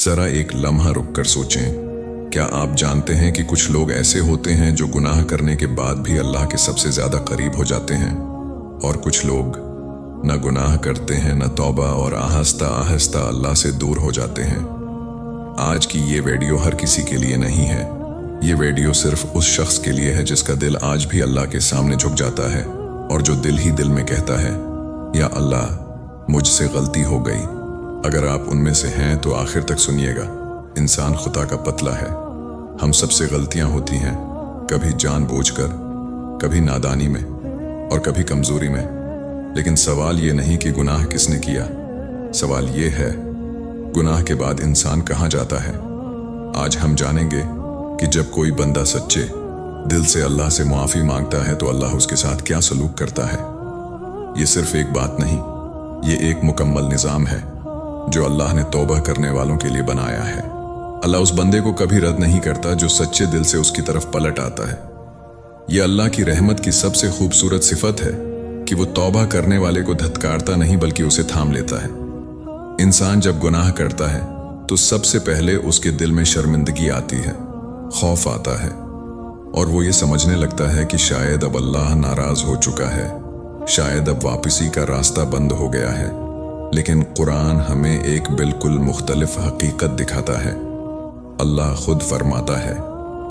जरा एक लम्हा रुक कर सोचें, क्या आप जानते हैं कि कुछ लोग ऐसे होते हैं जो गुनाह करने के बाद भी अल्लाह के सबसे ज्यादा करीब हो जाते हैं, और कुछ लोग न गुनाह करते हैं न तौबा और आहिस्ता आहिस्ता अल्लाह से दूर हो जाते हैं। आज की ये वीडियो हर किसी के लिए नहीं है। ये वीडियो सिर्फ उस शख्स के लिए है जिसका दिल आज भी अल्लाह के सामने झुक जाता है और जो दिल ही दिल में कहता है, या अल्लाह मुझसे गलती हो गई। अगर आप उनमें से हैं तो आखिर तक सुनिएगा। इंसान खुदा का पतला है। हम सबसे गलतियां होती हैं, कभी जानबूझकर, कभी नादानी में और कभी कमजोरी में। लेकिन सवाल ये नहीं कि गुनाह किसने किया, सवाल ये है गुनाह के बाद इंसान कहाँ जाता है। आज हम जानेंगे कि जब कोई बंदा सच्चे दिल से अल्लाह से मुआफी मांगता है तो अल्लाह उसके साथ क्या सलूक करता है। ये सिर्फ एक बात नहीं, ये एक मुकम्मल निज़ाम है जो अल्लाह ने तौबा करने वालों के लिए बनाया है। अल्लाह उस बंदे को कभी रद्द नहीं करता जो सच्चे दिल से उसकी तरफ पलट आता है। यह अल्लाह की रहमत की सबसे खूबसूरत सिफत है कि वो तौबा करने वाले को धत्कारता नहीं बल्कि उसे थाम लेता है। इंसान जब गुनाह करता है तो सबसे पहले उसके दिल में शर्मिंदगी आती है, खौफ आता है और वो ये समझने लगता है कि शायद अब अल्लाह नाराज हो चुका है, शायद अब वापसी का रास्ता बंद हो गया है। लेकिन कुरान हमें एक बिल्कुल मुख्तलिफ हकीकत दिखाता है। अल्लाह खुद फरमाता है,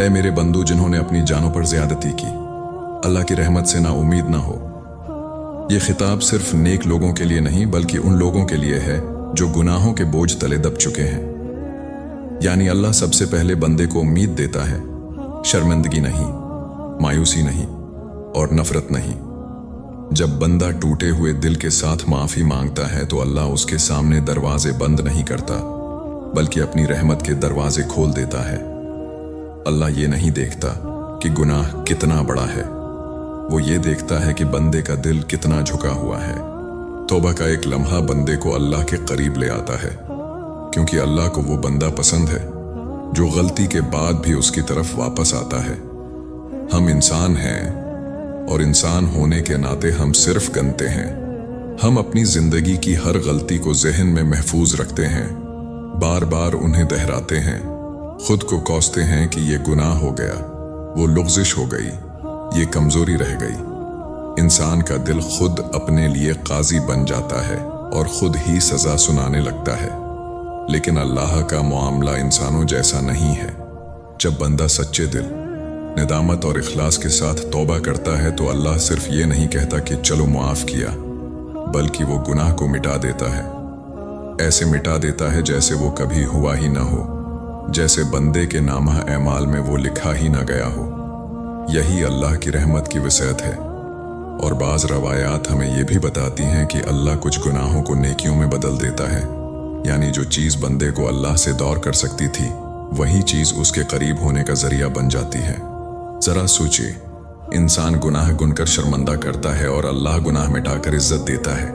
ऐ मेरे बंदू जिन्होंने अपनी जानों पर ज्यादती की, अल्लाह की रहमत से ना उम्मीद ना हो। ये खिताब सिर्फ नेक लोगों के लिए नहीं बल्कि उन लोगों के लिए है जो गुनाहों के बोझ तले दब चुके हैं। यानी अल्लाह सबसे पहले बंदे को उम्मीद देता है, शर्मिंदगी नहीं, मायूसी नहीं और नफरत नहीं। जब बंदा टूटे हुए दिल के साथ माफी मांगता है तो अल्लाह उसके सामने दरवाजे बंद नहीं करता बल्कि अपनी रहमत के दरवाजे खोल देता है। अल्लाह ये नहीं देखता कि गुनाह कितना बड़ा है, वो ये देखता है कि बंदे का दिल कितना झुका हुआ है। तौबा का एक लम्हा बंदे को अल्लाह के करीब ले आता है, क्योंकि अल्लाह को वो बंदा पसंद है जो गलती के बाद भी उसकी तरफ वापस आता है। हम इंसान हैं और इंसान होने के नाते हम सिर्फ गनते हैं। हम अपनी जिंदगी की हर गलती को जहन में महफूज रखते हैं, बार बार उन्हें दोहराते हैं, खुद को कोसते हैं कि ये गुनाह हो गया, वो लुग़्ज़िश हो गई, ये कमजोरी रह गई। इंसान का दिल खुद अपने लिए काजी बन जाता है और खुद ही सजा सुनाने लगता है। लेकिन अल्लाह का मुआमला इंसानों जैसा नहीं है। जब बंदा सच्चे दिल, निदामत और इखलास के साथ तौबा करता है तो अल्लाह सिर्फ ये नहीं कहता कि चलो मुआफ किया, बल्कि वो गुनाह को मिटा देता है। ऐसे मिटा देता है जैसे वो कभी हुआ ही ना हो, जैसे बंदे के नामा एमाल में वो लिखा ही ना गया हो। यही अल्लाह की रहमत की वसीयत है। और बाज रवायात हमें ये भी बताती हैं कि अल्लाह कुछ गुनाहों को नेकियों में बदल देता है। यानी जो चीज़ बंदे को अल्लाह से दूर कर सकती थी, वही चीज़ उसके करीब होने का जरिया बन जाती है। जरा सोचिए, इंसान गुनाह गुनकर शर्मिंदा करता है और अल्लाह गुनाह मिटाकर इज्जत देता है।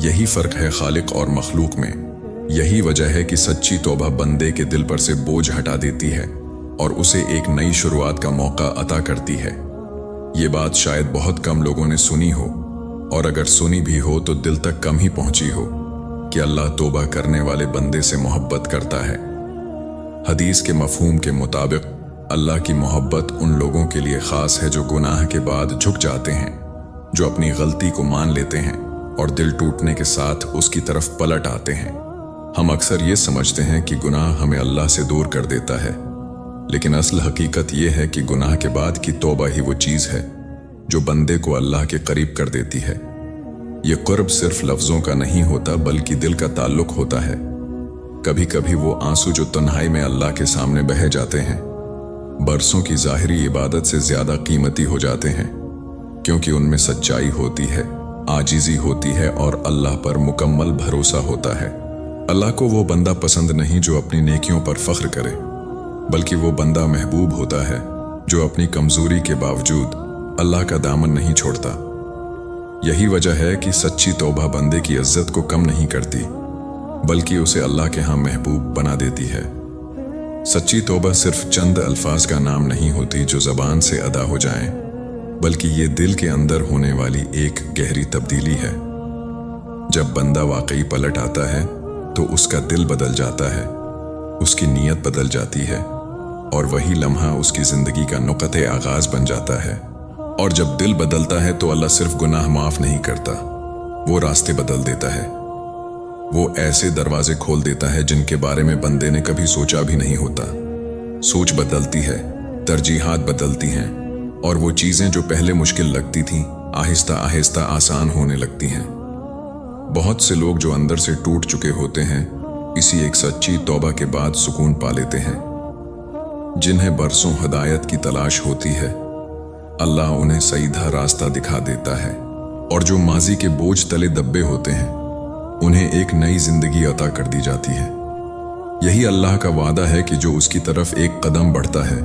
यही फर्क है खालिक और मखलूक में। यही वजह है कि सच्ची तौबा बंदे के दिल पर से बोझ हटा देती है और उसे एक नई शुरुआत का मौका अता करती है। ये बात शायद बहुत कम लोगों ने सुनी हो, और अगर सुनी भी हो तो दिल तक कम ही पहुंची हो, कि अल्लाह तौबा करने वाले बंदे से मोहब्बत करता है। हदीस के मफहूम के मुताबिक अल्लाह की मोहब्बत उन लोगों के लिए खास है जो गुनाह के बाद झुक जाते हैं, जो अपनी गलती को मान लेते हैं और दिल टूटने के साथ उसकी तरफ पलट आते हैं। हम अक्सर ये समझते हैं कि गुनाह हमें अल्लाह से दूर कर देता है, लेकिन असल हकीकत यह है कि गुनाह के बाद की तौबा ही वो चीज़ है जो बंदे को अल्लाह के करीब कर देती है। ये कुर्ब सिर्फ लफ्ज़ों का नहीं होता बल्कि दिल का ताल्लुक होता है। कभी कभी वो आंसू जो तन्हाई में अल्लाह के सामने बह जाते हैं, बरसों की जाहिरी इबादत से ज्यादा कीमती हो जाते हैं, क्योंकि उनमें सच्चाई होती है, आजिज़ी होती है और अल्लाह पर मुकम्मल भरोसा होता है। अल्लाह को वो बंदा पसंद नहीं जो अपनी नेकियों पर फख्र करे, बल्कि वो बंदा महबूब होता है जो अपनी कमजोरी के बावजूद अल्लाह का दामन नहीं छोड़ता। यही वजह है कि सच्ची तौबा बंदे की इज्जत को कम नहीं करती बल्कि उसे अल्लाह के यहाँ महबूब बना देती है। सच्ची तौबा सिर्फ चंद अल्फाज का नाम नहीं होती जो ज़बान से अदा हो जाएं, बल्कि ये दिल के अंदर होने वाली एक गहरी तब्दीली है। जब बंदा वाकई पलट आता है तो उसका दिल बदल जाता है, उसकी नीयत बदल जाती है और वही लम्हा उसकी जिंदगी का नुक़्ते आगाज बन जाता है। और जब दिल बदलता है तो अल्लाह सिर्फ गुनाह माफ नहीं करता, वो रास्ते बदल देता है। वो ऐसे दरवाजे खोल देता है जिनके बारे में बंदे ने कभी सोचा भी नहीं होता। सोच बदलती है, तरजीहात बदलती हैं और वो चीजें जो पहले मुश्किल लगती थीं आहिस्ता आहिस्ता आसान होने लगती हैं। बहुत से लोग जो अंदर से टूट चुके होते हैं इसी एक सच्ची तौबा के बाद सुकून पा लेते हैं। जिन्हें बरसों हिदायत की तलाश होती है अल्लाह उन्हें सीधा रास्ता दिखा देता है, और जो माजी के बोझ तले दबे होते हैं उन्हें एक नई जिंदगी अता कर दी जाती है। यही अल्लाह का वादा है कि जो उसकी तरफ एक कदम बढ़ता है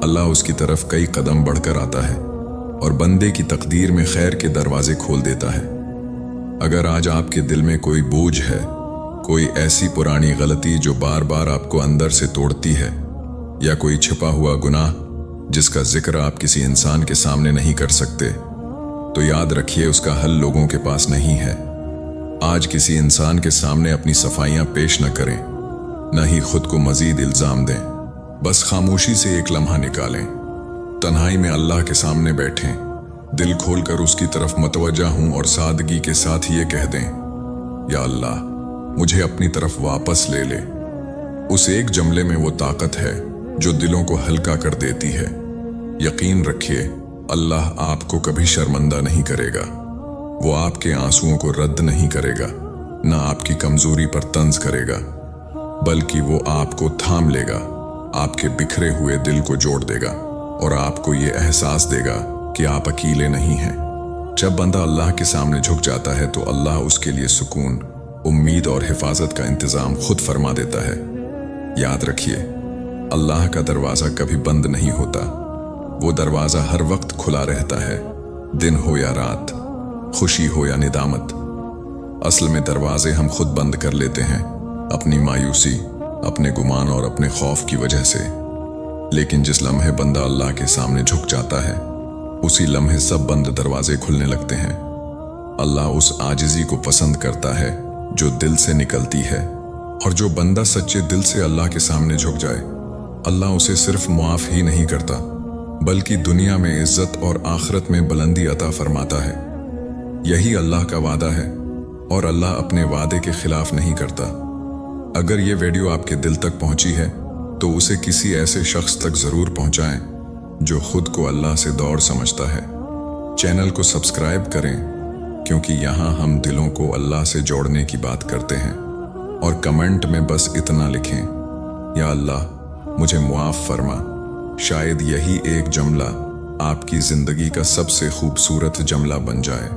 अल्लाह उसकी तरफ कई कदम बढ़कर आता है और बंदे की तकदीर में खैर के दरवाजे खोल देता है। अगर आज आपके दिल में कोई बोझ है, कोई ऐसी पुरानी गलती जो बार बार आपको अंदर से तोड़ती है, या कोई छिपा हुआ गुनाह जिसका जिक्र आप किसी इंसान के सामने नहीं कर सकते, तो याद रखिए उसका हल लोगों के पास नहीं है। आज किसी इंसान के सामने अपनी सफाइयां पेश न करें, न ही खुद को मजीद इल्जाम दें। बस खामोशी से एक लम्हा निकालें, तन्हाई में अल्लाह के सामने बैठें, दिल खोलकर उसकी तरफ मतवज्जा हूं और सादगी के साथ ये कह दें, या अल्लाह मुझे अपनी तरफ वापस ले ले। उस एक जुमले में वो ताकत है जो दिलों को हल्का कर देती है। यकीन रखिए अल्लाह आपको कभी शर्मिंदा नहीं करेगा। वो आपके आंसुओं को रद्द नहीं करेगा, न आपकी कमजोरी पर तंज करेगा, बल्कि वो आपको थाम लेगा, आपके बिखरे हुए दिल को जोड़ देगा और आपको ये एहसास देगा कि आप अकेले नहीं हैं। जब बंदा अल्लाह के सामने झुक जाता है तो अल्लाह उसके लिए सुकून, उम्मीद और हिफाजत का इंतजाम खुद फरमा देता है। याद रखिए अल्लाह का दरवाजा कभी बंद नहीं होता, वो दरवाजा हर वक्त खुला रहता है, दिन हो या रात, खुशी हो या निदामत। असल में दरवाजे हम खुद बंद कर लेते हैं, अपनी मायूसी, अपने गुमान और अपने खौफ की वजह से। लेकिन जिस लम्हे बंदा अल्लाह के सामने झुक जाता है उसी लम्हे सब बंद दरवाजे खुलने लगते हैं। अल्लाह उस आजिज़ी को पसंद करता है जो दिल से निकलती है, और जो बंदा सच्चे दिल से अल्लाह के सामने झुक जाए अल्लाह उसे सिर्फ मुआफ ही नहीं करता बल्कि दुनिया में इज्जत और आखिरत में बुलंदी अता फरमाता है। यही अल्लाह का वादा है और अल्लाह अपने वादे के खिलाफ नहीं करता। अगर ये वीडियो आपके दिल तक पहुंची है तो उसे किसी ऐसे शख्स तक जरूर पहुंचाएं जो खुद को अल्लाह से दौड़ समझता है। चैनल को सब्सक्राइब करें क्योंकि यहाँ हम दिलों को अल्लाह से जोड़ने की बात करते हैं। और कमेंट में बस इतना लिखें, या अल्लाह मुझे मुआफ फरमा। शायद यही एक जुमला आपकी जिंदगी का सबसे खूबसूरत जुमला बन जाए।